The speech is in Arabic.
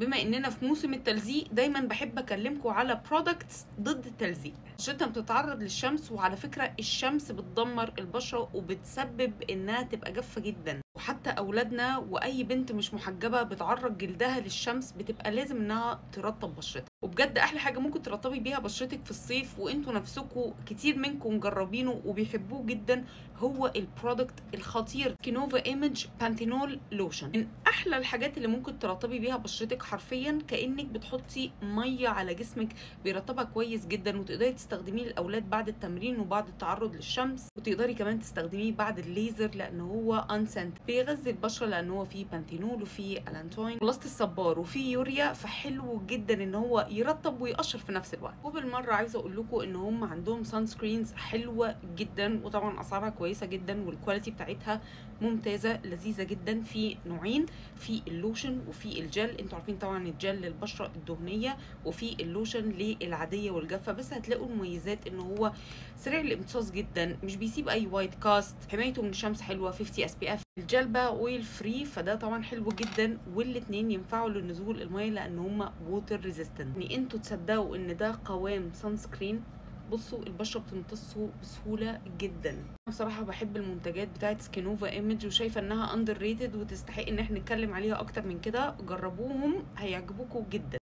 بما اننا في موسم التلزيق دايما بحب اكلمكم على برودكتس ضد التلزيق. بشرتنا بتتعرض للشمس، وعلى فكرة الشمس بتدمر البشرة وبتسبب انها تبقى جافة جدا، وحتى اولادنا واي بنت مش محجبة بتعرض جلدها للشمس بتبقى لازم انها ترطب بشرتها. وبجد احلى حاجة ممكن ترطبي بيها بشرتك في الصيف، وانتوا نفسكم كتير منكم مجربينه وبيحبوه جدا، هو البرودكت الخطير سكينوفا ايمج بانثينول لوشن. من احلى الحاجات اللي ممكن ترطبي بيها بشرتك، حرفيا كانك بتحطي ميه على جسمك، بيرطبها كويس جدا، وتقدري تستخدميه للاولاد بعد التمرين وبعد التعرض للشمس، وتقدري كمان تستخدميه بعد الليزر لان هو انسنت، بيغذي البشره لان هو فيه بانثينول وفيه الانتوين خلاصه الصبار وفيه يوريا، فحلو جدا ان هو يرطب ويقشر في نفس الوقت. وبالمره عايزه اقول لكم ان هم عندهم سان سكرينز حلوه جدا، وطبعا اسعارها كويسه جدا، والكواليتي بتاعتها ممتازه لذيذه جدا. في نوعين، في اللوشن وفي الجل. انتوا عارفين طبعا الجل للبشره الدهنيه، وفي اللوشن للعاديه والجافه، بس هتلاقوا المميزات ان هو سريع الامتصاص جدا، مش بيسيب اي وايت كاست، حمايته من الشمس حلوه 50 اس بي اف. الجل بقى اويل فري، فده طبعا حلو جدا، والاثنين ينفعوا لنزول الميه لان هم ووتر ريزيستنت. يعني انتوا تصدقوا ان ده قوام سان سكرين؟ بصوا البشره بتمتصه بسهوله جدا. بصراحه بحب المنتجات بتاعت سكينوفا ايمج، وشايفه انها اندر ريتد وتستحق ان احنا نتكلم عليها اكتر من كده. جربوهم هيعجبوكم جدا.